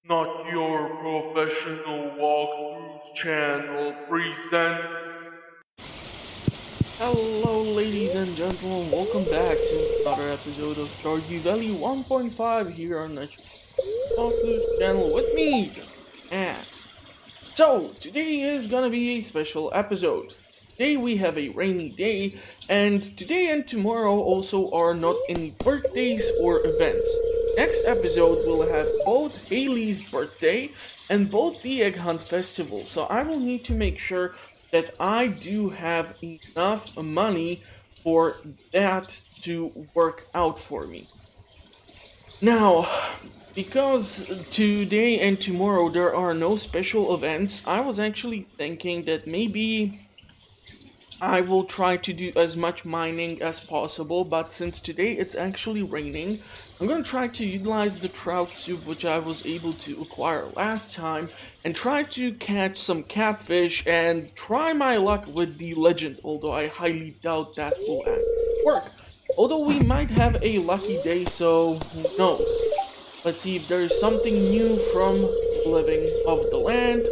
Not Your Professional Walkthroughs channel presents. Hello, ladies and gentlemen, welcome back to another episode of Stardew Valley 1.5 here on the Walkthrough channel with me, Axe. So, today is gonna be a special episode. Today we have a rainy day, and today and tomorrow also are not any birthdays or events. Next episode will have both Haley's birthday and both the Egg Hunt Festival, so I will need to make sure that I do have enough money for that to work out for me. Now, because today and tomorrow there are no special events, I was actually thinking that maybe I will try to do as much mining as possible, but since today it's actually raining, I'm gonna try to utilize the trout soup which I was able to acquire last time and try to catch some catfish and try my luck with the legend, although I highly doubt that will actually work. Although we might have a lucky day, so who knows. Let's see if there is something new from Living of the Land.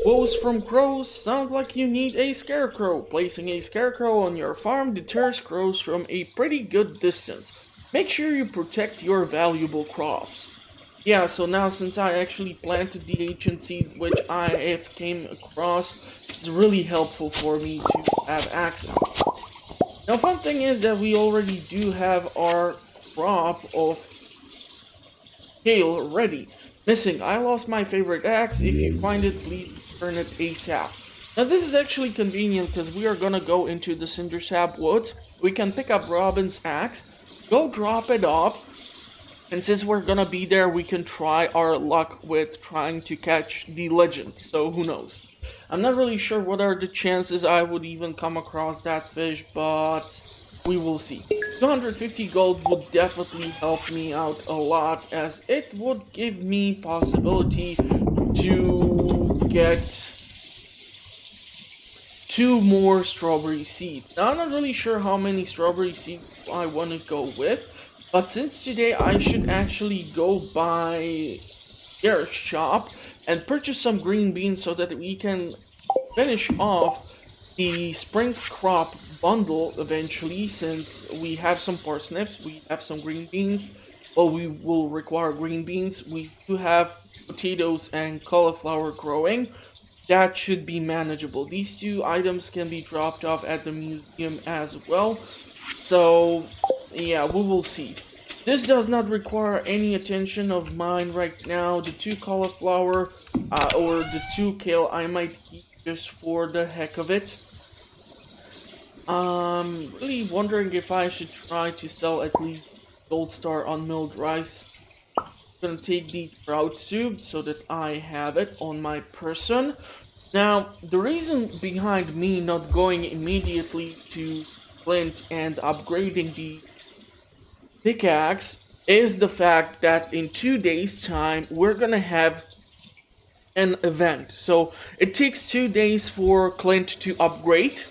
Woes from crows sound like you need a scarecrow. Placing a scarecrow on your farm deters crows from a pretty good distance. Make sure you protect your valuable crops. Yeah, so now since I actually planted the ancient seed which I have came across, it's really helpful for me to have access. Now fun thing is that we already do have our crop of kale ready. Missing, I lost my favorite axe. If you find it, please return it ASAP. Now this is actually convenient because we are gonna go into the Cindersap woods. We can pick up Robin's axe, go drop it off, and since we're gonna be there, we can try our luck with trying to catch the legend. So who knows? I'm not really sure what are the chances I would even come across that fish, but we will see. 250 gold would definitely help me out a lot, as it would give me possibility to get 2 more strawberry seeds. Now I'm not really sure how many strawberry seeds I want to go with, but since today I should actually go by Garrett's shop and purchase some green beans so that we can finish off the spring crop bundle eventually, since we have some parsnips, we have some green beans. Well, we will require green beans. We do have potatoes and cauliflower growing. That should be manageable. These 2 items can be dropped off at the museum as well. So, yeah, we will see. This does not require any attention of mine right now. The 2 cauliflower or the 2 kale I might keep just for the heck of it. Really wondering if I should try to sell at least Gold Star unmilled rice. I'm gonna take the trout soup so that I have it on my person. Now, the reason behind me not going immediately to Flint and upgrading the pickaxe is the fact that in 2 days time we're gonna have an event. So it takes 2 days for Clint to upgrade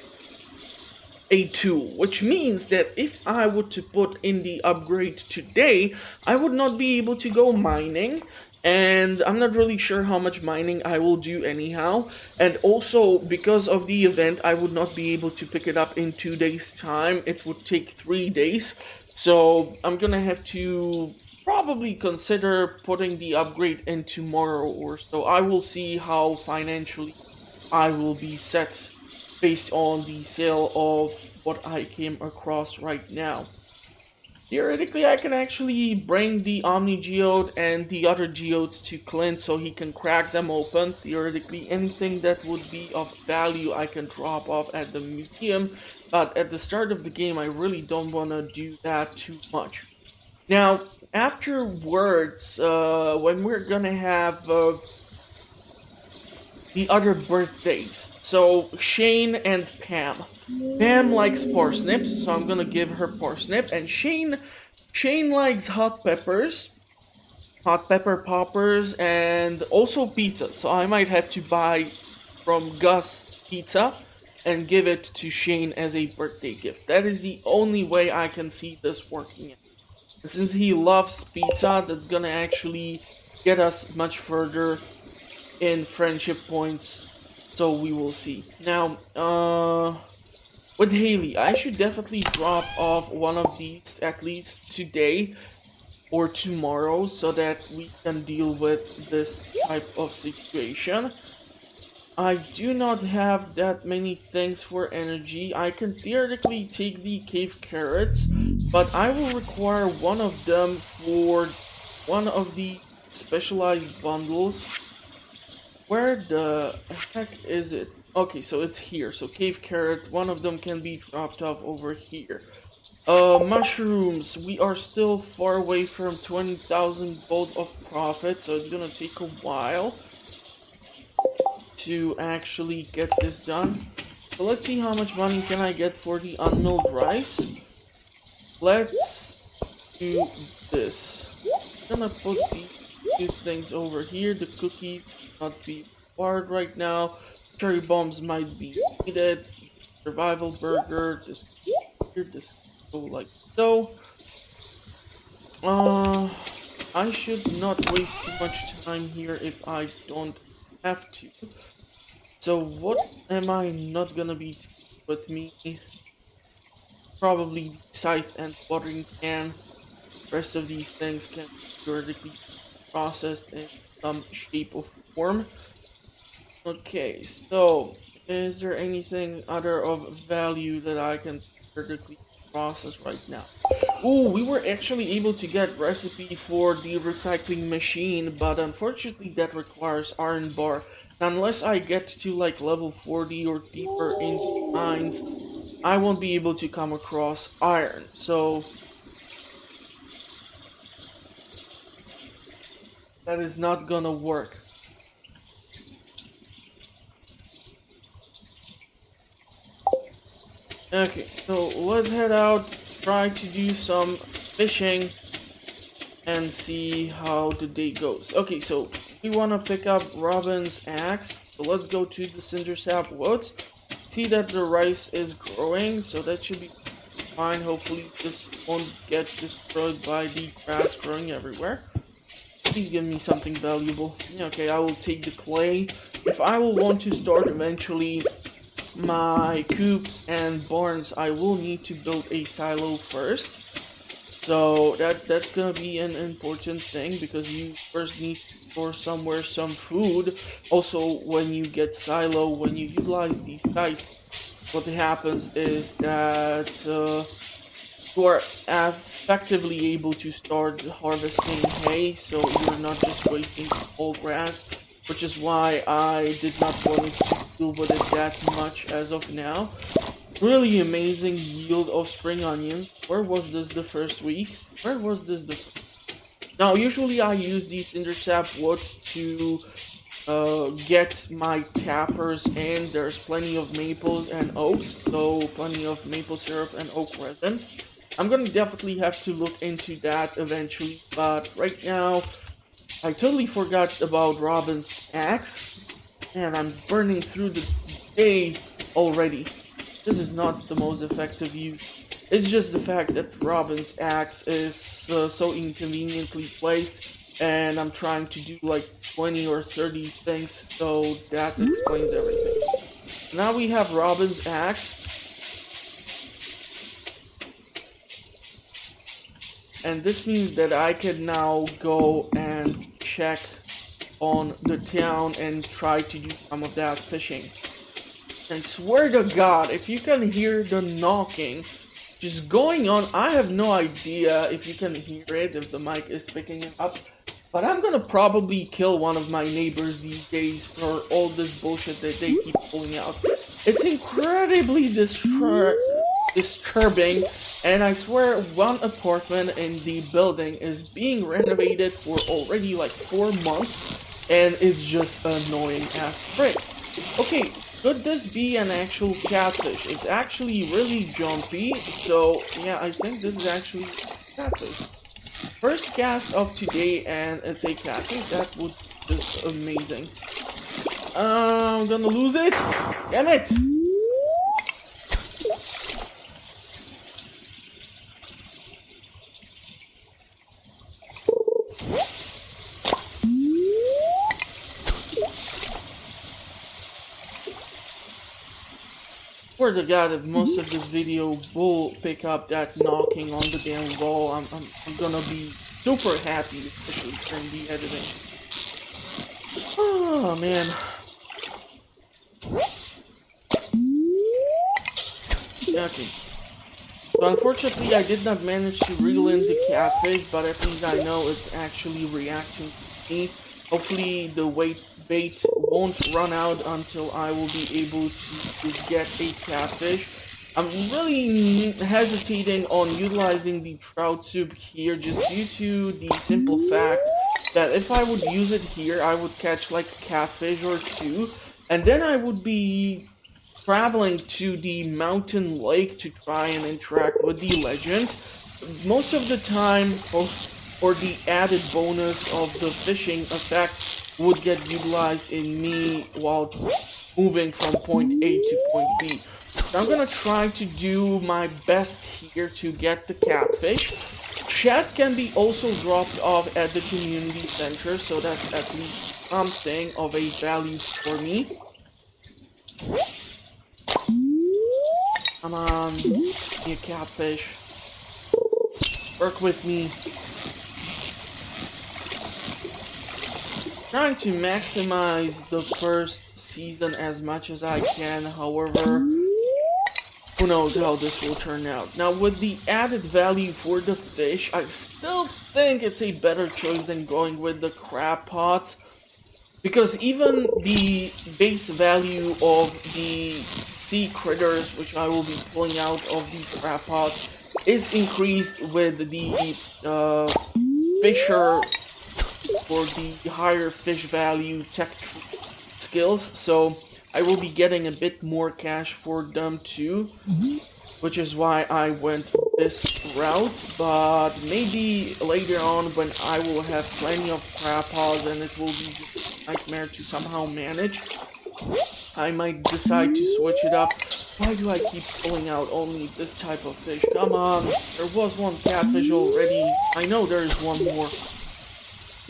a tool, which means that if I were to put in the upgrade today, I would not be able to go mining, and I'm not really sure how much mining I will do anyhow. And also, because of the event, I would not be able to pick it up in 2 days time. It would take 3 days, so I'm gonna have to probably consider putting the upgrade in tomorrow or so. I will see how financially I will be set based on the sale of what I came across right now. Theoretically, I can actually bring the Omni Geode and the other geodes to Clint so he can crack them open. Theoretically, anything that would be of value I can drop off at the museum, but at the start of the game I really don't want to do that too much. Now, afterwards, when we're gonna have the other birthdays. So, Shane and Pam. Pam likes parsnips, so I'm gonna give her parsnip. And Shane likes hot peppers, hot pepper poppers, and also pizza. So I might have to buy from Gus pizza and give it to Shane as a birthday gift. That is the only way I can see this working. And since he loves pizza, that's gonna actually get us much further in friendship points. So we will see. Now, with Haley, I should definitely drop off one of these at least today or tomorrow so that we can deal with this type of situation. I do not have that many things for energy. I can theoretically take the cave carrots, but I will require one of them for one of the specialized bundles. Where the heck is it? Okay, so it's here. So cave carrot, one of them can be dropped off over here. Mushrooms. We are still far away from 20,000 gold of profit, so it's gonna take a while to actually get this done. So let's see how much money can I get for the unmilled rice. Let's do this. I'm gonna put these two things over here. The cookie not be required right now. Cherry bombs might be needed. Survival burger. This here. This go like so. I should not waste too much time here if I don't have to. So what am I not gonna be taking with me? Probably the scythe and watering can. Rest of these things can be vertically processed in some shape or form. Okay, so is there anything other of value that I can vertically process right now? Ooh, we were actually able to get recipe for the recycling machine, but unfortunately that requires iron bar. Unless I get to like level 40 or deeper into mines, I won't be able to come across iron. So that is not gonna work. Okay, so let's head out, try to do some fishing, and see how the day goes. Okay, so we want to pick up Robin's axe, so let's go to the Cindersap Woods. See that the rice is growing, so that should be fine. Hopefully this won't get destroyed by the grass growing everywhere. Please give me something valuable. Okay, I will take the clay. If I will want to start eventually my coops and barns, I will need to build a silo first. So that's gonna be an important thing because you first need to store somewhere some food. Also, when you get silo, when you utilize these sites, what happens is that you are effectively able to start harvesting hay, so you're not just wasting whole grass, which is why I did not want to deal with it that much as of now. Really amazing yield of spring onions. Where was this the first week? Where was this the... Now, usually I use these Cindersap woods to get my tappers in. There's plenty of maples and oaks, so plenty of maple syrup and oak resin. I'm gonna definitely have to look into that eventually, but right now, I totally forgot about Robin's axe, and I'm burning through the day already. This is not the most effective use. It's just the fact that Robin's axe is so inconveniently placed, and I'm trying to do like 20 or 30 things, so that explains everything. Now we have Robin's axe. And this means that I can now go and check on the town and try to do some of that fishing. And swear to God, if you can hear the knocking just going on, I have no idea if you can hear it, if the mic is picking it up. But I'm gonna probably kill one of my neighbors these days for all this bullshit that they keep pulling out. It's incredibly disturbing, and I swear one apartment in the building is being renovated for already like 4 months, and it's just annoying as frick. Okay, could this be an actual catfish? It's actually really jumpy, so yeah, I think this is actually catfish. First cast of today, and it's a catfish. That would be just amazing. I'm gonna lose it. Damn it! swear to God, if most of this video will pick up that knocking on the damn wall, I'm gonna be super happy, especially during the editing. Oh man. Okay. So unfortunately, I did not manage to reel in the catfish, but at least I know it's actually reacting to me. Hopefully, the bait won't run out until I will be able to get a catfish. I'm really hesitating on utilizing the trout soup here just due to the simple fact that if I would use it here, I would catch like a catfish or two, and then I would be traveling to the mountain lake to try and interact with the legend. Most of the time, or the added bonus of the fishing effect would get utilized in me while moving from point A to point B. So I'm gonna try to do my best here to get the catfish. Chat can be also dropped off at the community center, so that's at least something of a value for me. Come on, be a catfish. Work with me. Trying to maximize the first season as much as I can, however, who knows how this will turn out. Now, with the added value for the fish, I still think it's a better choice than going with the crab pots. Because even the base value of the sea critters, which I will be pulling out of the crab pots, is increased with the fisher for the higher fish value tech skills. So I will be getting a bit more cash for them too, which is why I went this route. But maybe later on, when I will have plenty of crab pots and it will be just a nightmare to somehow manage, I might decide to switch it up. Why do I keep pulling out only this type of fish? Come on, there was one catfish already. I know there is one more.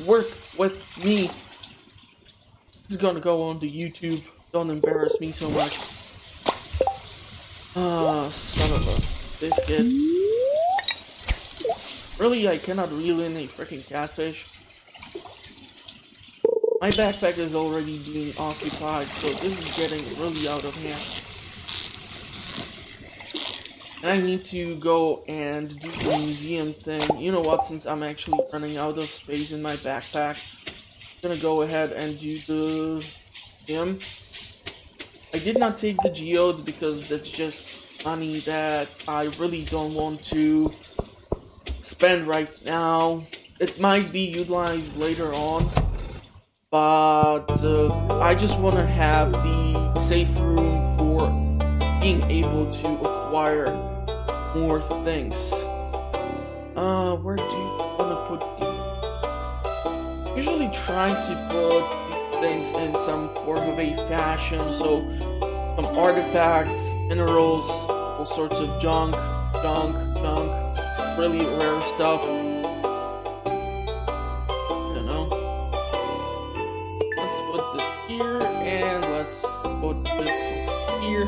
Work with me. This is gonna go on to YouTube. Don't embarrass me so much. Ah, son of a biscuit. Really, I cannot reel in a freaking catfish. My backpack is already being occupied, so this is getting really out of hand. And I need to go and do the museum thing. You know what, since I'm actually running out of space in my backpack, I'm gonna go ahead and do the museum. I did not take the geodes because that's just money that I really don't want to spend right now. It might be utilized later on, but I just want to have the safe room for being able to acquire more things. Where do you want to put these? Usually try to put these things in some form of a fashion, so some artifacts, minerals, all sorts of junk, really rare stuff. I don't know. Let's put this here, and let's put this here.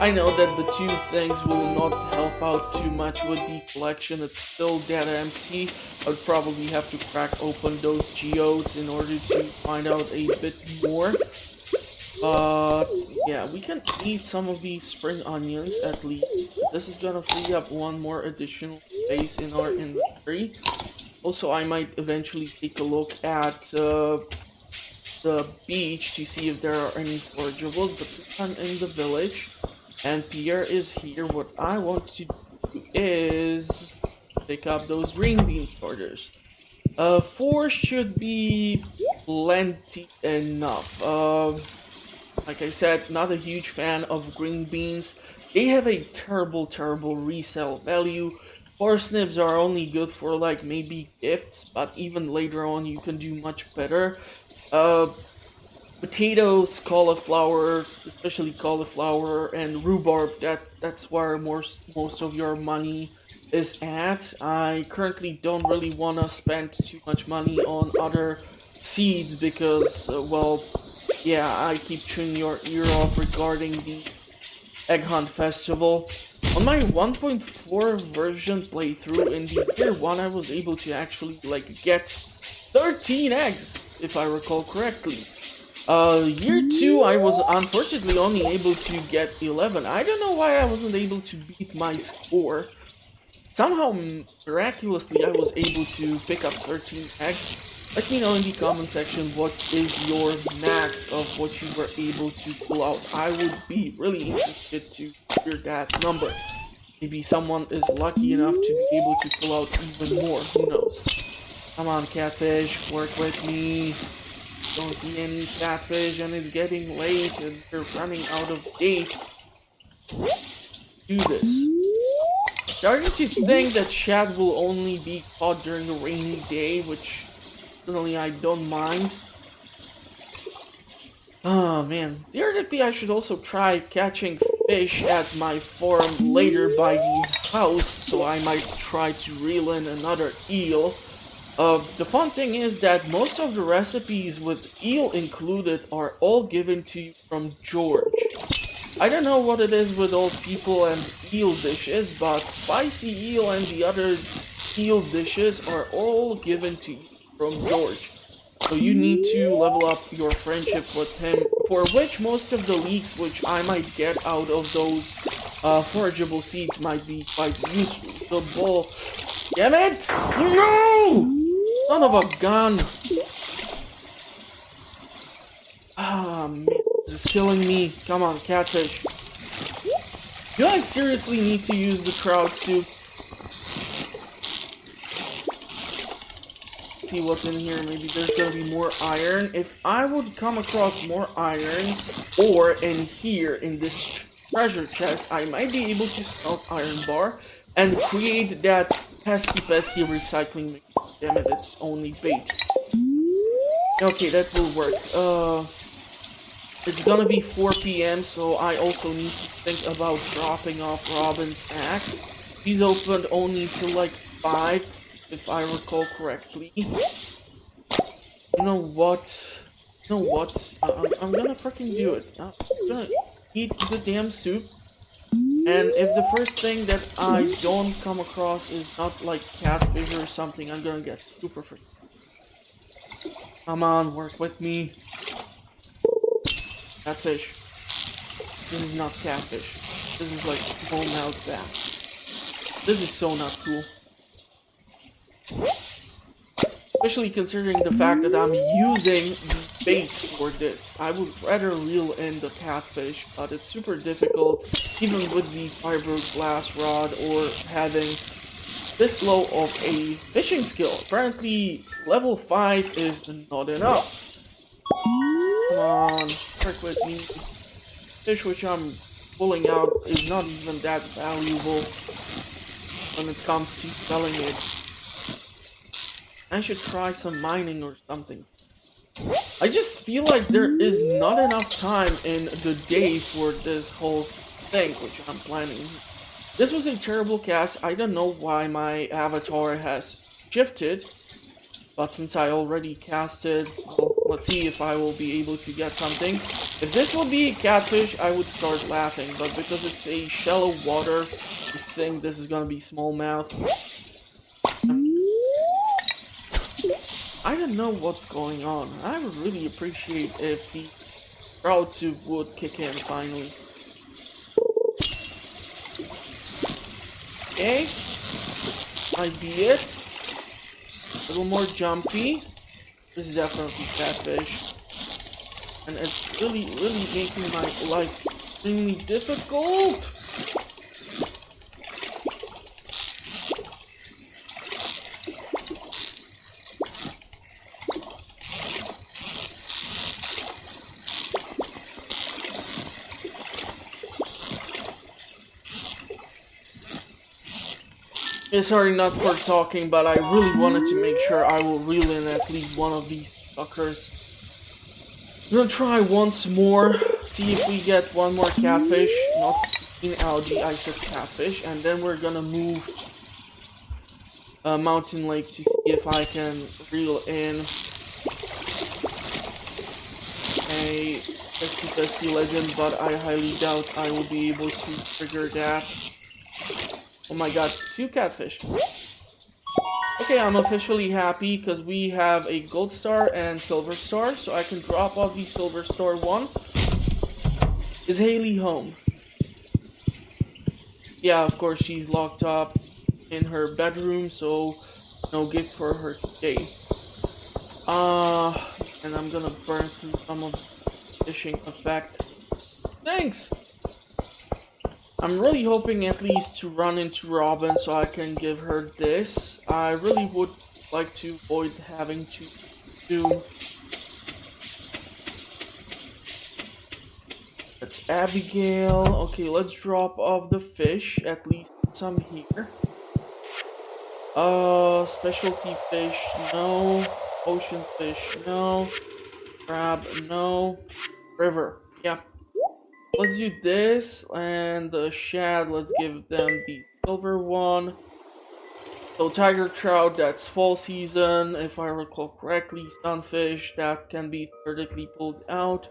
I know that the two things will not help out too much with the collection. It's still dead empty. I would probably have to crack open those geodes in order to find out a bit more. But yeah, we can eat some of these spring onions at least. This is gonna free up one more additional space in our inventory. Also, I might eventually take a look at the beach to see if there are any forageables, but since I'm in the village and Pierre is here, what I want to do is pick up those green bean starters. 4 should be plenty enough. Like I said, not a huge fan of green beans. They have a terrible resale value. Parsnips are only good for like maybe gifts, but even later on you can do much better. Potatoes, cauliflower, especially cauliflower and rhubarb, that's where most of your money is at. I currently don't really want to spend too much money on other seeds because, well, yeah, I keep chewing your ear off regarding the Egg Hunt Festival. On my 1.4 version playthrough in the year 1, I was able to actually like get 13 eggs, if I recall correctly. Year 2, I was unfortunately only able to get 11. I don't know why I wasn't able to beat my score. Somehow, miraculously, I was able to pick up 13 eggs. Let me know in the comment section what is your max of what you were able to pull out. I would be really interested to hear that number. Maybe someone is lucky enough to be able to pull out even more, who knows. Come on, catfish, work with me. Don't see any catfish and it's getting late and they're running out of date. Do this. Starting to think that shad will only be caught during a rainy day, which certainly I don't mind. Oh man, theoretically I should also try catching fish at my farm later by the house, so I might try to reel in another eel. The fun thing is that most of the recipes with eel included are all given to you from George. I don't know what it is with old people and eel dishes, but spicy eel and the other eel dishes are all given to you from George. So you need to level up your friendship with him, for which most of the leeks which I might get out of those forageable seeds might be quite useful. The ball... Damn it! No! Son of a gun! Ah, man, this is killing me. Come on, catfish. Do I seriously need to use the trout soup? See what's in here. Maybe there's gonna be more iron. If I would come across more iron, or in here, in this treasure chest, I might be able to smelt iron bar and create that pesky recycling machine. Damn it, it's only bait. Okay, that will work. It's gonna be 4 PM, so I also need to think about dropping off Robin's axe. He's opened only till like 5, if I recall correctly. You know what? I'm gonna freaking do it. I'm gonna eat the damn soup. And if the first thing that I don't come across is not like catfish or something, I'm gonna get super free. Come on, work with me. Catfish. This is not catfish. This is like smallmouth bass. This is so not cool. Especially considering the fact that I'm using the bait for this. I would rather reel in the catfish, but it's super difficult, even with the fiberglass rod or having this low of a fishing skill. Apparently, level 5 is not enough. Come on, work with me. Fish which I'm pulling out is not even that valuable when it comes to selling it. I should try some mining or something. I just feel like there is not enough time in the day for this whole thing, which I'm planning. This was a terrible cast. I don't know why my avatar has shifted, but since I already casted, well, let's see if I will be able to get something. If this will be catfish, I would start laughing, but because it's a shallow water, I think this is gonna be smallmouth. I don't know what's going on. I would really appreciate if the crowd soup would kick in finally. Okay, might be it. A little more jumpy. This is definitely catfish. And it's really making my life extremely difficult. Yeah, sorry not for talking, but I really wanted to make sure I will reel in at least one of these suckers. I'm gonna try once more, see if we get one more catfish, not in algae, I said catfish, and then we're gonna move to Mountain Lake to see if I can reel in a pesky legend, but I highly doubt I will be able to trigger that. Oh my god, 2 catfish. Okay, I'm officially happy because we have a gold star and silver star, so I can drop off the silver star one. Is Haley home? Yeah, of course she's locked up in her bedroom, so no gift for her today. And I'm gonna burn through some of the fishing effect. Thanks! I'm really hoping at least to run into Robin so I can give her this. I really would like to avoid having to do... That's Abigail. Okay, let's drop off the fish, at least some here. Specialty fish, no. Ocean fish, no. Crab, no. River, yeah. Let's do this, and the shad, let's give them the silver one. So tiger trout, that's fall season, if I recall correctly. Sunfish, that can be theoretically pulled out.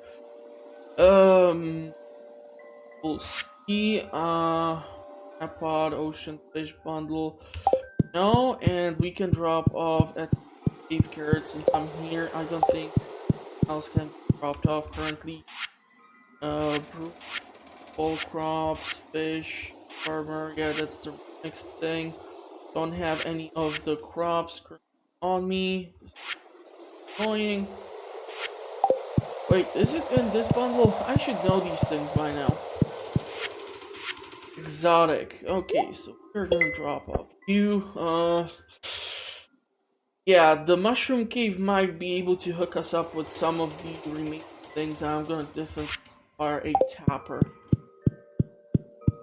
We'll see. Tripod, ocean fish bundle. No, and we can drop off at 8 carrots since I'm here. I don't think else can be dropped off currently. Ball crops, fish, farmer. Yeah, that's the next thing. Don't have any of the crops on me. Annoying. Wait, is it in this bundle? I should know these things by now. Exotic. Okay, so we're gonna drop off you. Yeah, the mushroom cave might be able to hook us up with some of the remaining things. I'm gonna definitely require a tapper.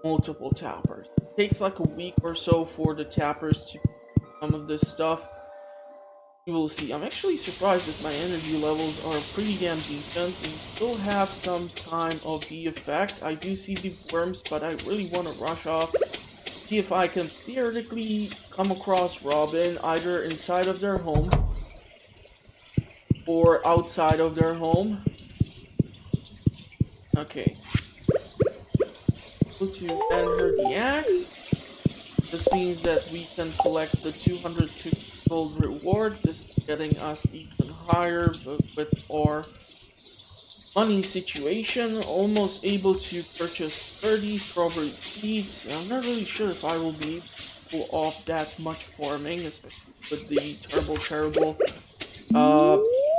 Multiple tappers. It takes like a week or so for the tappers to do some of this stuff. You will see. I'm actually surprised that my energy levels are pretty damn decent. We still have some time of the effect. I do see the worms, but I really want to rush off. See if I can theoretically come across Robin either inside of their home or outside of their home. Okay. Able to hand her the axe. This means that we can collect the 250 gold reward. This is getting us even higher with our money situation. Almost able to purchase 30 strawberry seeds. I'm not really sure if I will be able to pull off that much farming, especially with the terrible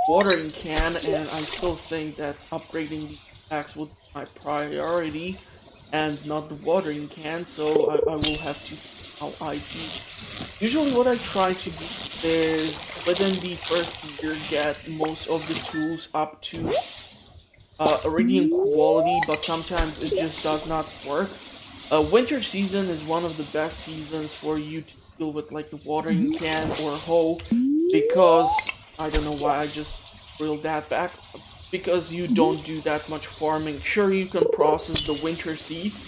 watering can, and I still think that upgrading the axe would be my priority and not the watering can, so I will have to see how I do. Usually what I try to do is within the first year get most of the tools up to iridium quality, but sometimes it just does not work. Winter season is one of the best seasons for you to deal with like the watering can or hoe, because I don't know why I just reeled that back. Because you don't do that much farming. Sure, you can process the winter seeds,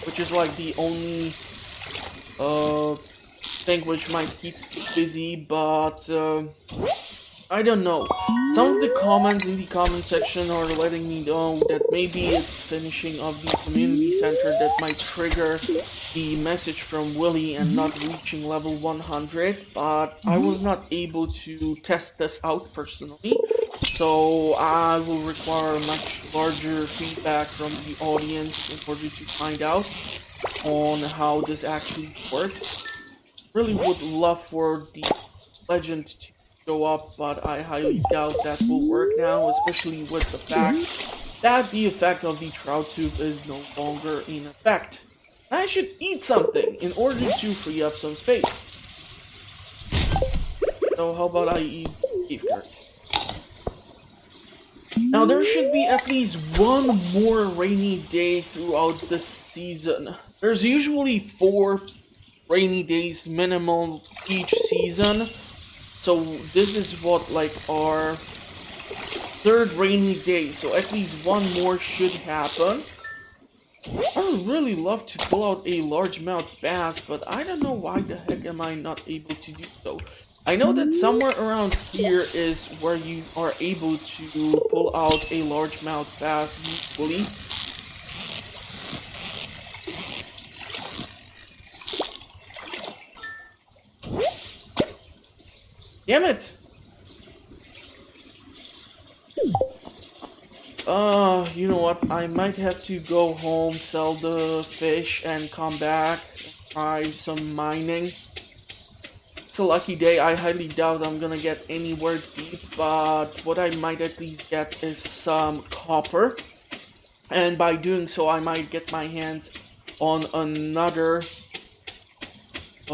which is like the only thing which might keep you busy, but I don't know. Some of the comments in the comment section are letting me know that maybe it's finishing of the community center that might trigger the message from Willie and not reaching level 100, but I was not able to test this out personally. So I will require much larger feedback from the audience in order to find out on how this actually works. Really would love for the legend to show up, but I highly doubt that will work now, especially with the fact that the effect of the trout soup is no longer in effect. I should eat something in order to free up some space. So how about I eat beef curry? Now there should be at least one more rainy day throughout the season. There's usually 4 rainy days minimum each season. So this is what, like, our 3rd rainy day. So at least one more should happen. I would really love to pull out a largemouth bass, but I don't know why the heck am I not able to do so. I know that somewhere around here is where you are able to pull out a largemouth bass usually. Damn it! You know what? I might have to go home, sell the fish, and come back and try some mining. It's a lucky day. I highly doubt I'm gonna get anywhere deep, but what I might at least get is some copper. And by doing so, I might get my hands on another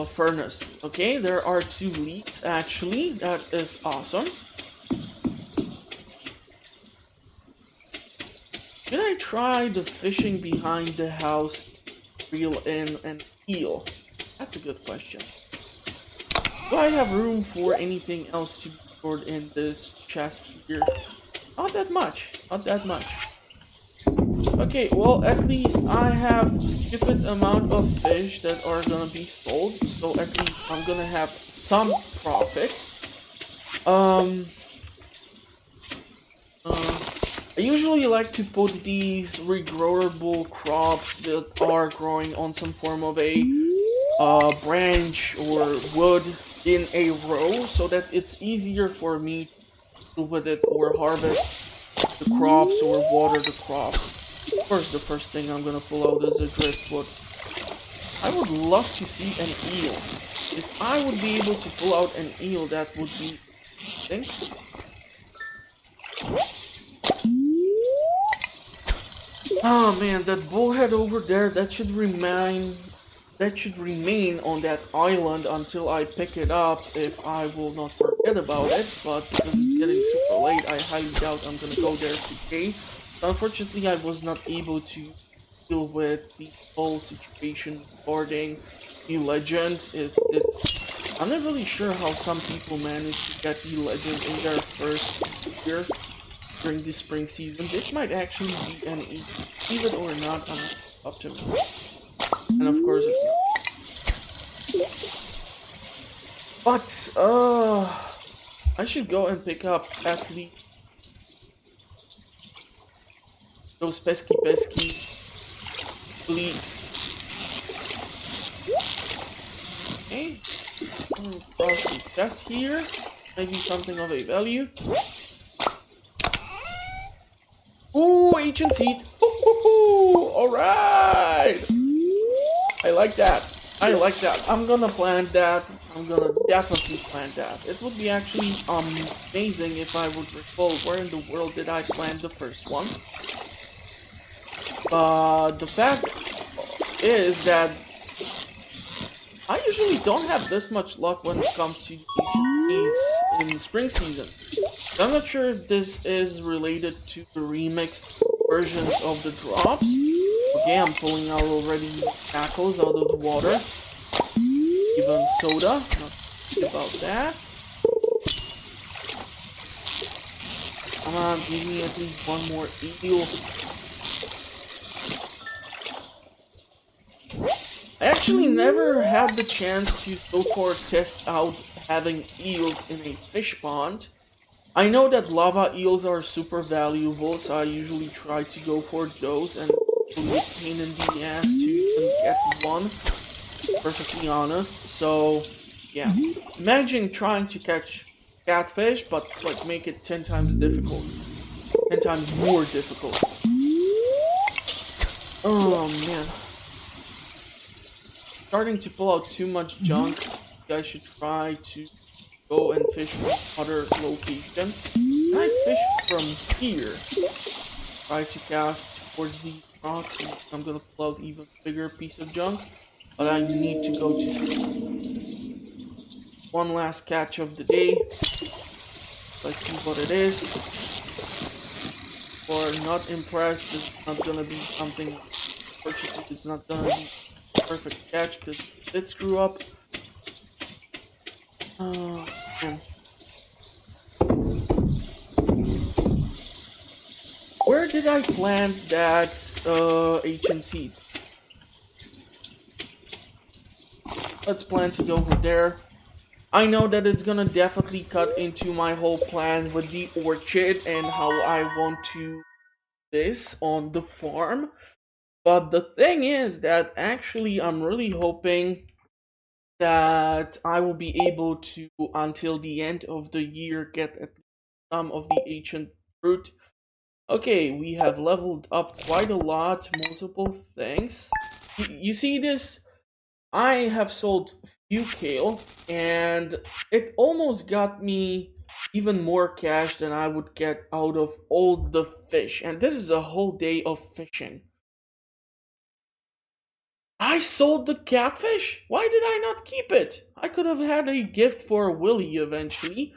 furnace. Okay, there are 2 leads actually. That is awesome. Should I try the fishing behind the house to reel in an eel? That's a good question. Do I have room for anything else to be stored in this chest here? Not that much. Not that much. Okay, well, at least I have stupid amount of fish that are gonna be sold, so at least I'm gonna have some profit. I usually like to put these regrowable crops that are growing on some form of a branch or wood in a row so that it's easier for me to do with it or harvest the crops or water the crops. Of course, the first thing I'm gonna pull out is a driftwood. I would love to see an eel. If I would be able to pull out an eel, that would be interesting. Oh man, that bullhead over there, that should remain on that island until I pick it up, if I will not forget about it, but because it's getting super late, I highly doubt I'm gonna go there today. Unfortunately, I was not able to deal with the whole situation regarding the legend. I'm not really sure how some people manage to get the legend in their first year during the spring season. This might actually be an easy, believe it or not, I'm up to me. And of course it's not. But, I should go and pick up at least those pesky leaks. Okay, cross the chest here. Maybe something of a value. Ooh, ancient seed. Alright! I like that. I like that. I'm gonna plant that. I'm gonna definitely plant that. It would be actually amazing if I would recall where in the world did I plant the first one. The fact is that I usually don't have this much luck when it comes to ancient seeds in spring season. I'm not sure if this is related to the remixed versions of the drops. Okay, I'm pulling out already tackles out of the water. Even soda, not sure about that. Come on, give me at least one more eel. I actually never had the chance to so far test out having eels in a fish pond. I know that lava eels are super valuable, so I usually try to go for those, and it's a pain in the ass to even get one, perfectly honest. So, yeah. Imagine trying to catch catfish, but like make it 10 times difficult. 10 times more difficult. Oh man. Starting to pull out too much junk. You guys should try to go and fish from other location. Can I fish from here? Try to cast towards the rocks. I'm gonna pull out even bigger piece of junk. But I need to go to one last catch of the day. Let's see what it is. If you're not impressed, it's not gonna be something. Unfortunately, it's not gonna be a perfect catch because it did screw up. Oh, man. Where did I plant that ancient seed? Let's plant it over there. I know that it's gonna definitely cut into my whole plan with the orchard and how I want to this on the farm. But the thing is that actually I'm really hoping that I will be able to, until the end of the year, get at least some of the ancient fruit. Okay, we have leveled up quite a lot, multiple things. You see this? I have sold few kale, and it almost got me even more cash than I would get out of all the fish. And this is a whole day of fishing. I sold the catfish? Why did I not keep it? I could have had a gift for Willy eventually.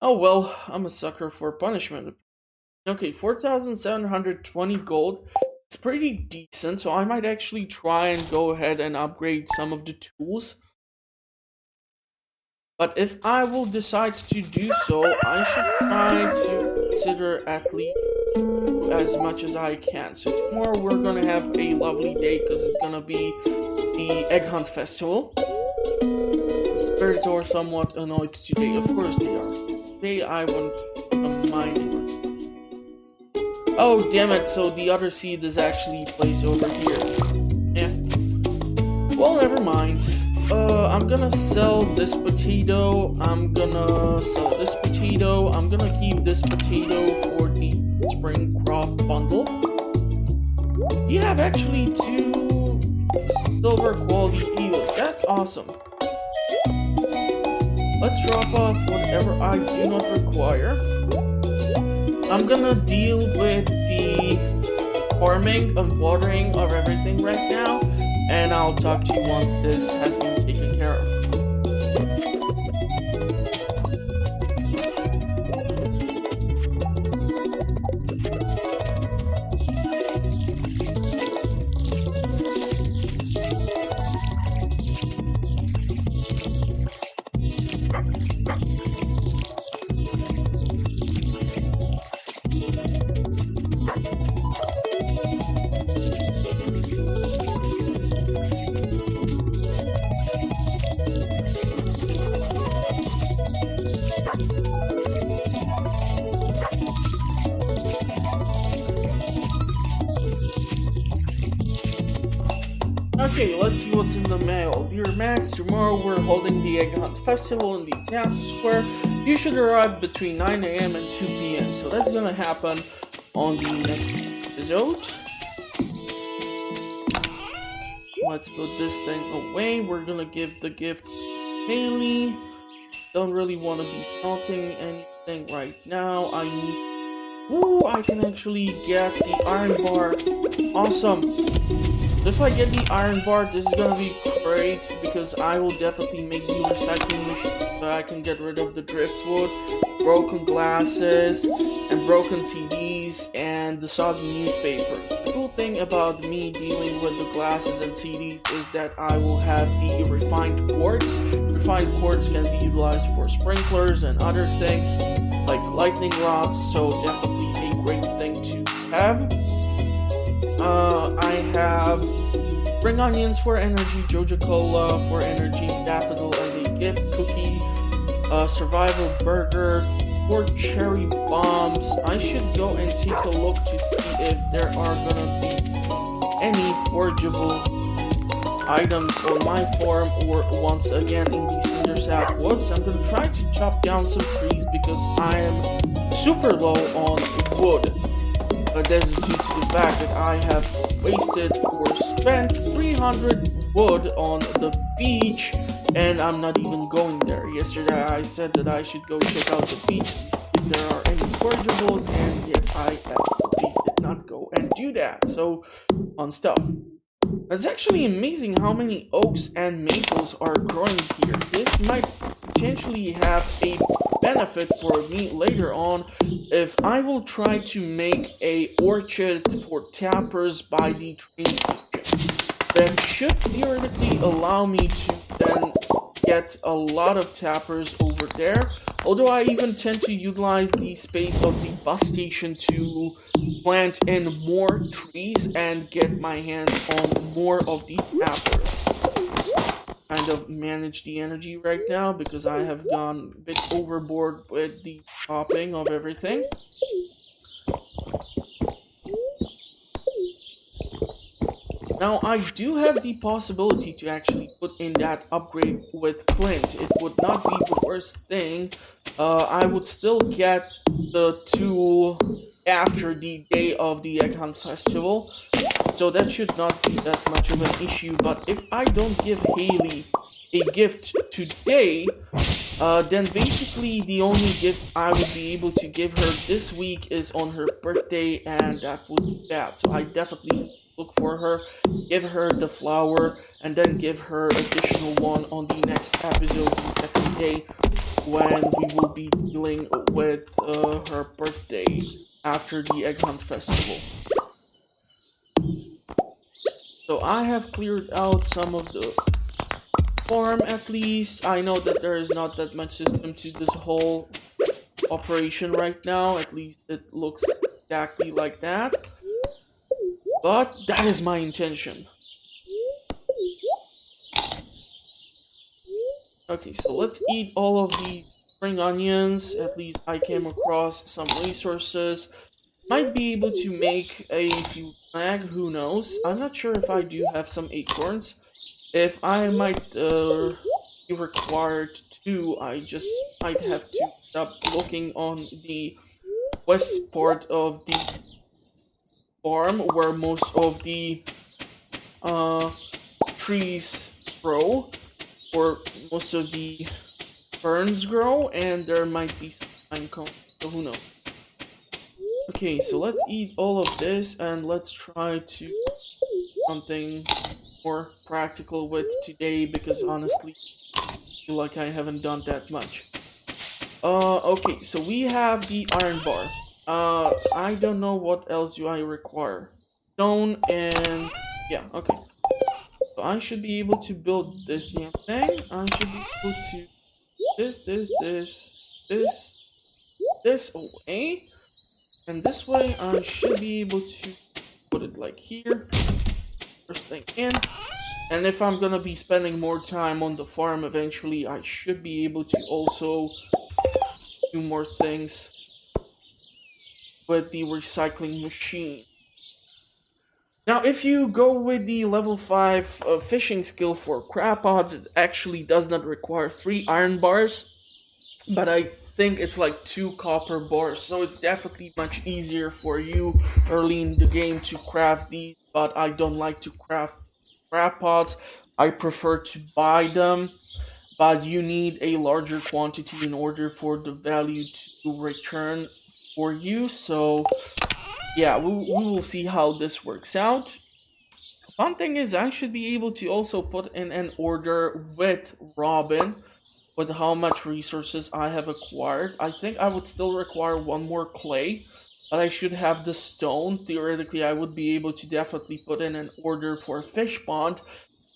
Oh well, I'm a sucker for punishment. Okay, 4,720 gold. It's pretty decent, so I might actually try and go ahead and upgrade some of the tools. But if I will decide to do so, I should try to consider at least as much as I can. So tomorrow we're gonna have a lovely day because it's gonna be the Egg Hunt Festival. Spirits are somewhat annoyed today. Of course they are. Today I want a mind. Oh damn it! So the other seed is actually placed over here. Yeah. Well, never mind. I'm gonna sell this potato. I'm gonna sell this potato. I'm gonna keep this potato for the spring crop bundle. We have actually 2 silver quality eels. That's awesome. Let's drop off whatever I do not require. I'm gonna deal with the farming and watering of everything right now, and I'll talk to you once this has been taken care of. Okay, let's see what's in the mail. Dear Max, tomorrow we're holding the Egg Hunt Festival in the town square. You should arrive between 9 AM and 2 PM. So that's gonna happen on the next episode. Let's put this thing away. We're gonna give the gift to Haley. Don't really want to be smelting anything right now. I need... Ooh, I can actually get the iron bar. Awesome. If I get the iron bar, this is gonna be great because I will definitely make the recycling machine so I can get rid of the driftwood, broken glasses, and broken CDs, and the soggy newspaper. The cool thing about me dealing with the glasses and CDs is that I will have the refined quartz. Refined quartz can be utilized for sprinklers and other things like lightning rods, so definitely a great thing to have. I have spring onions for energy, Joja Cola for energy, daffodil as a gift, cookie, survival burger, 4 cherry bombs. I should go and take a look to see if there are gonna be any forgeable items on my farm or once again in the Cindersap woods. I'm gonna try to chop down some trees because I am super low on wood. But this is due to the fact that I have wasted or spent 300 wood on the beach, and I'm not even going there. Yesterday I said that I should go check out the beach if there are any forageables, and yet I absolutely did not go and do that. So, fun stuff. It's actually amazing how many oaks and maples are growing here. This might potentially have a benefit for me later on if I will try to make a orchard for tappers by the train station. That should theoretically allow me to then get a lot of tappers over there. Although I even tend to utilize the space of the bus station to plant in more trees and get my hands on more of the tappers. kind of manage the energy right now because I have gone a bit overboard with the chopping of everything. Now, I do have the possibility to actually put in that upgrade with Clint. It would not be the worst thing. I would still get the tool after the day of the Egg Hunt Festival, so that should not be that much of an issue. But if I don't give Haley a gift today, then basically the only gift I would be able to give her this week is on her birthday, and that would be bad. So I definitely look for her, give her the flower, and then give her additional one on the next episode, the second day, when we will be dealing with her birthday after the Egg Hunt Festival. So I have cleared out some of the farm at least. I know that there is not that much system to this whole operation right now, at least it looks exactly like that. But that is my intention. Okay, so let's eat all of the spring onions. At least I came across some resources. Might be able to make a few flag, who knows. I'm not sure if I do have some acorns. If I might be required to, I just might have to stop looking on the west part of the farm where most of the trees grow, or most of the ferns grow, and there might be some pine cones, so who knows. Okay, so let's eat all of this and let's try to do something more practical with today, because honestly I feel like I haven't done that much. Okay, so we have the iron bar. I don't know what else do I require. Stone and yeah, okay. So I should be able to build this damn thing. I should be able to this away. And this way I should be able to put it like here. First thing in. And if I'm gonna be spending more time on the farm eventually, I should be able to also do more things with the recycling machine. Now, if you go with the level 5 fishing skill for crab pods, it actually does not require 3 iron bars, but I think it's like 2 copper bars, so it's definitely much easier for you early in the game to craft these, but I don't like to craft crab pods. I prefer to buy them, but you need a larger quantity in order for the value to return for you, so yeah, we will see how this works out. Fun thing is, I should be able to also put in an order with Robin with how much resources I have acquired. I think I would still require 1 more clay, but I should have the stone. Theoretically, I would be able to definitely put in an order for a fish pond,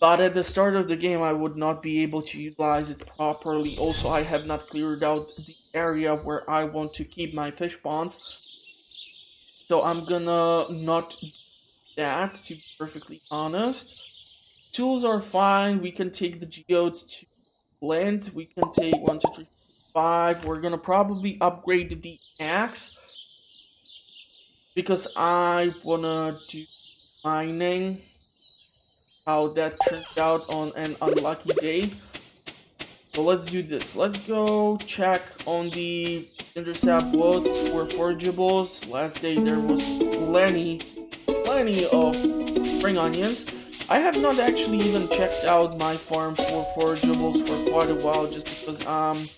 but at the start of the game, I would not be able to utilize it properly. Also, I have not cleared out the area where I want to keep my fish ponds. So I'm gonna not do that, to be perfectly honest. Tools are fine. We can take the geodes to blend. We can take 1, 2, 3, 5. We're gonna probably upgrade the axe because I wanna do mining. How that turned out on an unlucky day. So let's do this. Let's go check on the Cindersap woods for forageables. Last day there was plenty of spring onions. I have not actually even checked out my farm for forageables for quite a while, just because I'm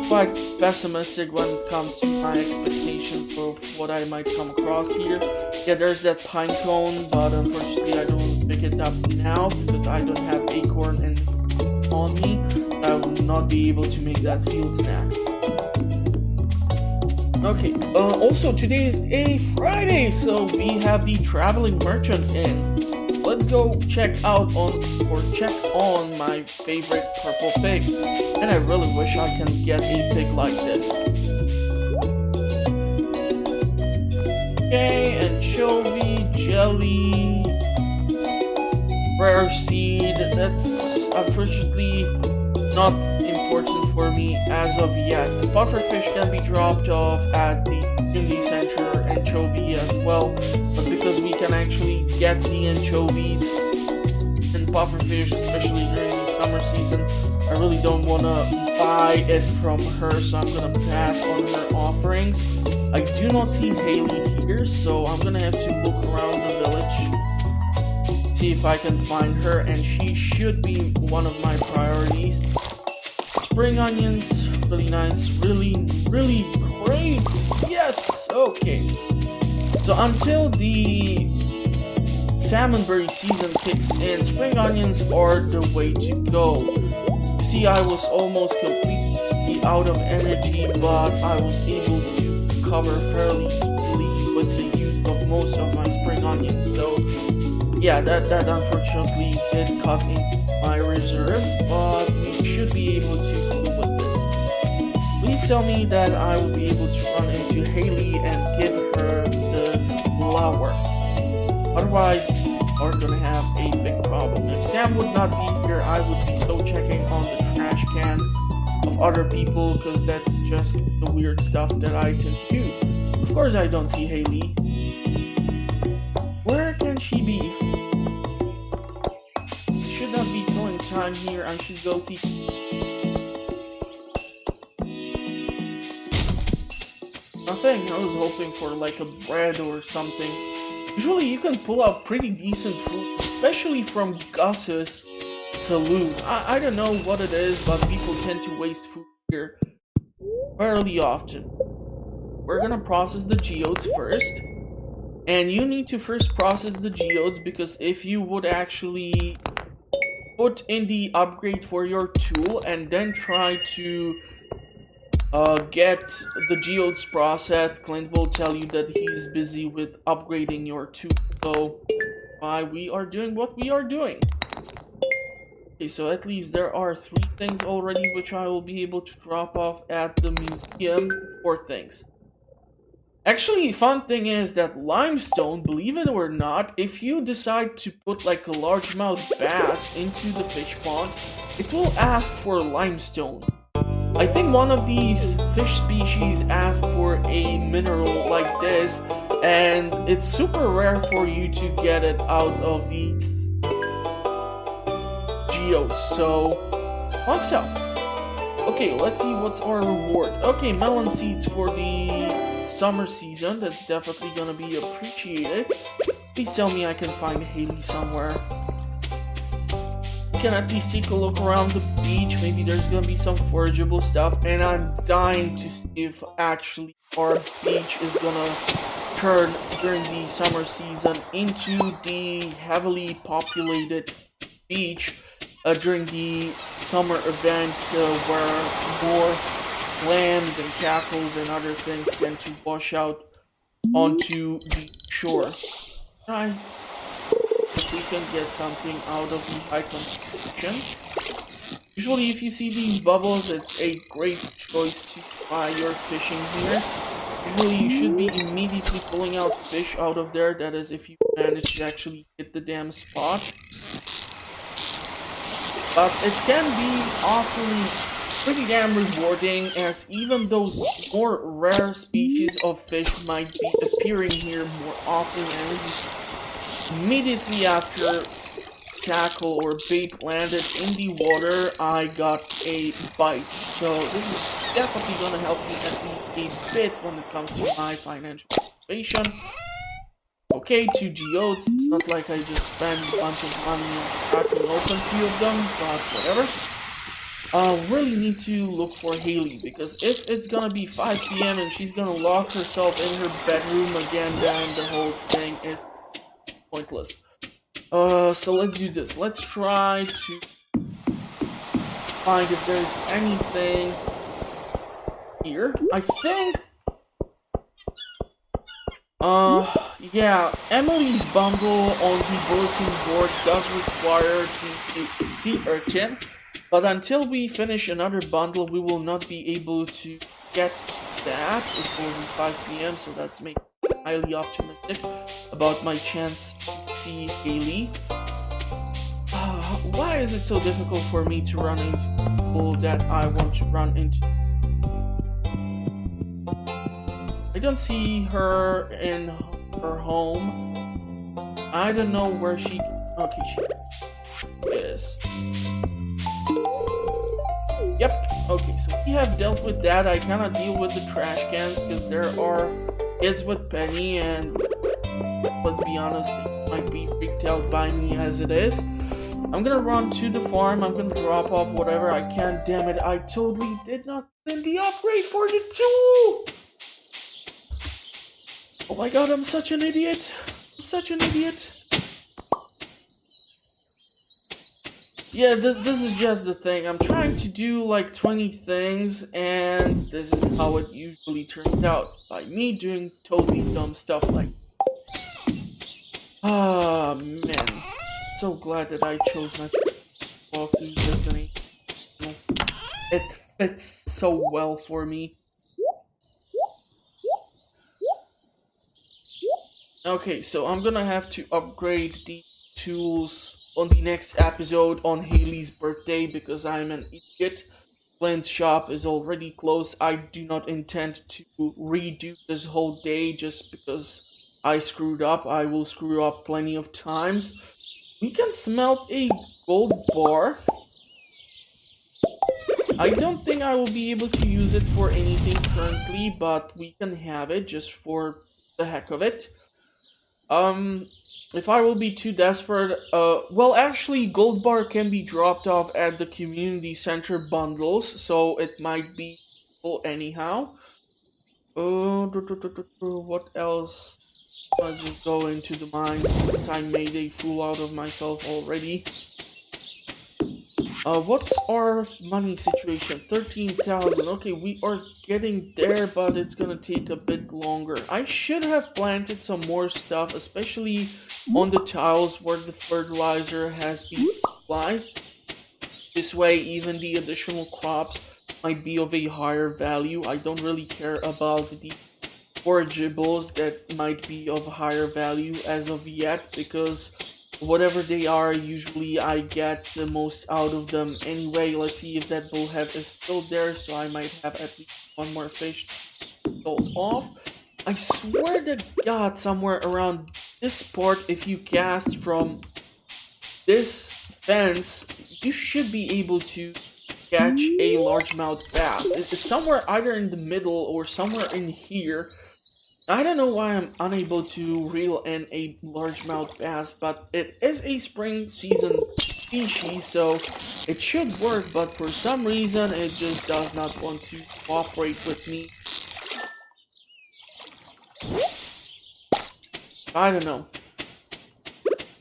quite pessimistic when it comes to my expectations of what I might come across here. Yeah, there's that pine cone, but unfortunately I don't pick it up now because I don't have acorn on me. I will not be able to make that field snack. Okay, also today is a Friday, so we have the traveling merchant in. Let's go check on my favorite purple pig. And I really wish I can get a pig like this. Okay, anchovy, jelly, rare seed, that's unfortunately not important for me as of yet. The pufferfish can be dropped off at the community center anchovy as well, but because we can actually get the anchovies and pufferfish, especially during the summer season, I really don't want to buy it from her, so I'm gonna pass on her offerings. I do not see Haley here, so I'm gonna have to look around the village, see if I can find her, and she should be one of my priorities. Spring onions, really nice, really great. Yes, okay. So until the salmonberry season kicks in, spring onions are the way to go. You see, I was almost completely out of energy, but I was able to recover fairly easily with the use of most of my spring onions. So yeah, that unfortunately did cut into my reserve, but we should be able to deal with this. Please tell me that I will be able to run into Haley and give her the flower. Otherwise, we're gonna have a big problem. If Sam would not be here, I would be so checking on the trash can of other people, because that's just the weird stuff that I tend to do. Of course, I don't see Haley. Where can she be? I should not be killing time here. I should go see. Nothing. I was hoping for like a bread or something. Usually you can pull out pretty decent food, especially from Gus's saloon. I don't know what it is, but people tend to waste food here fairly often. We're gonna process the geodes first. And you need to first process the geodes, because if you would actually put in the upgrade for your tool and then try to get the geodes processed, Clint will tell you that he's busy with upgrading your tool. So why we are doing what we are doing. Okay, so at least there are 3 things already which I will be able to drop off at the museum. 4 things. Actually, fun thing is that limestone, believe it or not, if you decide to put like a largemouth bass into the fish pond, it will ask for limestone. I think one of these fish species ask for a mineral like this, and it's super rare for you to get it out of these geodes, so fun stuff. Okay, let's see what's our reward. Okay, melon seeds for the summer season, that's definitely gonna be appreciated. Please tell me I can find Haley somewhere. We can at least take a look around the beach, maybe there's gonna be some forageable stuff, and I'm dying to see if actually our beach is gonna turn during the summer season into the heavily populated beach during the summer event where more lambs and cackles and other things tend to wash out onto the shore. Try if we can get something out of the high construction. Usually if you see these bubbles, it's a great choice to try your fishing here. Usually you should be immediately pulling out fish out of there, that is if you manage to actually hit the damn spot. But it can be often pretty damn rewarding, as even those more rare species of fish might be appearing here more often, and immediately after tackle or bait landed in the water, I got a bite. So this is definitely gonna help me at least a bit when it comes to my financial situation. Okay, 2 geodes. It's not like I just spent a bunch of money on cracking open 2 of them, but whatever. Really need to look for Haley, because if it's gonna be 5 PM and she's gonna lock herself in her bedroom again, then the whole thing is pointless. So let's do this. Let's try to find if there's anything here. I think yeah, Emily's bundle on the bulletin board does require the sea urchin, but until we finish another bundle, we will not be able to get to that. It's only 5 PM, so that's making me highly optimistic about my chance to see Haley. Why is it so difficult for me to run into people that I want to run into? I don't see her in her home. I don't know where she... Okay, she is. Yep, okay, so we have dealt with that. I cannot deal with the trash cans because there are kids with Penny, and let's be honest, they might be freaked out by me as it is. I'm gonna run to the farm. I'm gonna drop off whatever I can. Damn it, I totally did not send the upgrade for the tool! Oh my god, I'm such an idiot. I'm such an idiot. Yeah, this is just the thing. I'm trying to do like 20 things, and this is how it usually turns out. By me doing totally dumb stuff like... Ah, man. So glad that I chose not to walk through Destiny. It fits so well for me. Okay, so I'm gonna have to upgrade the tools on the next episode on Haley's birthday because I'm an idiot. Flint's shop is already closed. I do not intend to redo this whole day just because I screwed up. I will screw up plenty of times. We can smelt a gold bar. I don't think I will be able to use it for anything currently, but we can have it just for the heck of it. If I will be too desperate, well, actually, gold bar can be dropped off at the community center bundles, so it might be full anyhow. What else? I'll just go into the mines since I made a fool out of myself already. What's our money situation? 13,000. Okay, we are getting there, but it's gonna take a bit longer. I should have planted some more stuff, especially on the tiles where the fertilizer has been utilized. This way, even the additional crops might be of a higher value. I don't really care about the forageables that might be of higher value as of yet, because whatever they are, usually I get the most out of them anyway. Let's see if that bullhead is still there, so I might have at least one more fish sold off. I swear to God, somewhere around this part, if you cast from this fence, you should be able to catch a largemouth bass. It's somewhere either in the middle or somewhere in here. I don't know why I'm unable to reel in a largemouth bass, but it is a spring season species, so it should work, but for some reason it just does not want to cooperate with me. I don't know.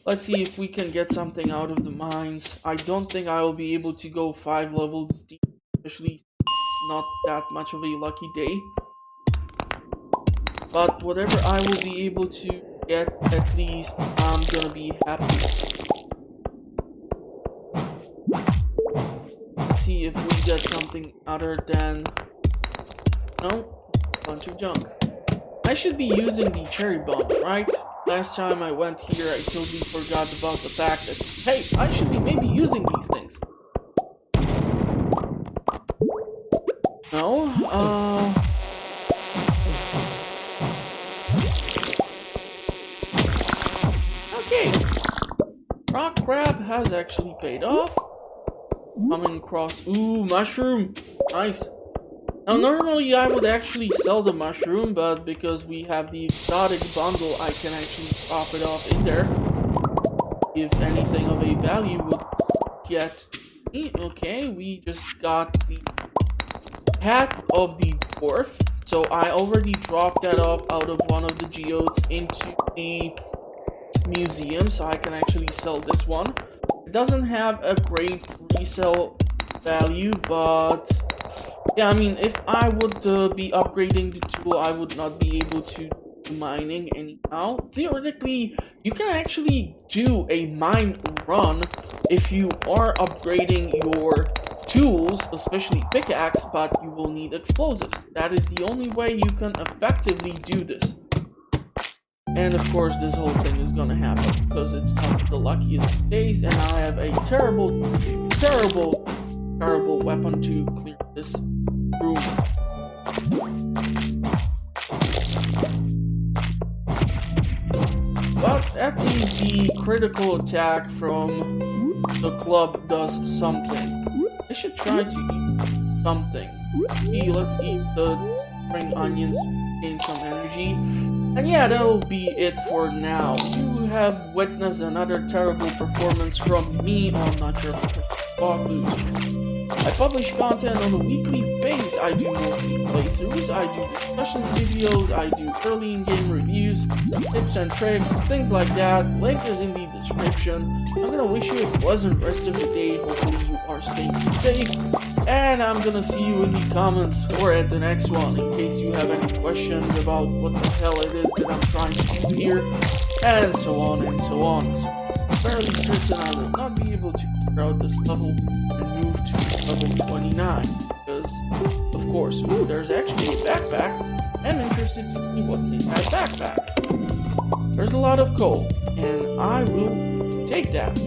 Let's see if we can get something out of the mines. I don't think I will be able to go 5 levels deep, especially it's not that much of a lucky day. But whatever I will be able to get, at least I'm gonna be happy. Let's see if we get something other than... No, bunch of junk. I should be using the cherry bombs, right? Last time I went here, I totally forgot about the fact that, hey, I should be maybe using these things. No, okay. Rock crab has actually paid off. Coming across, ooh, mushroom, nice. Now, normally I would actually sell the mushroom, but because we have the exotic bundle, I can actually drop it off in there. If anything of a value would get me. Okay, we just got the hat of the dwarf. So I already dropped that off out of one of the geodes into the museum, so I can actually sell this one. It doesn't have a great resale value, but... yeah, I mean, if I would be upgrading the tool, I would not be able to do mining anyhow. Theoretically, you can actually do a mine run if you are upgrading your tools, especially pickaxe, but you will need explosives. That is the only way you can effectively do this. And of course, this whole thing is gonna happen because it's not the luckiest days, and I have a terrible, terrible, terrible weapon to clear this room. But at least the critical attack from the club does something. I should try to eat something. Let's eat the spring onions to gain some energy. And yeah, that'll be it for now. You have witnessed another terrible performance from me on Not Your Professional Walkthroughs. I publish content on a weekly basis. I do mostly playthroughs, I do discussions videos, I do early in-game reviews, tips and tricks, things like that. Link is in the description. I'm gonna wish you a pleasant rest of the day. Hopefully you are staying safe. And I'm gonna see you in the comments or at the next one in case you have any questions about what the hell it is that I'm trying to do here. And so on and so on. So I'm fairly certain I will not be able to figure out this level and move to level 29. Because, of course, ooh, there's actually a backpack. I'm interested to see what's in that backpack. There's a lot of coal, and I will take that.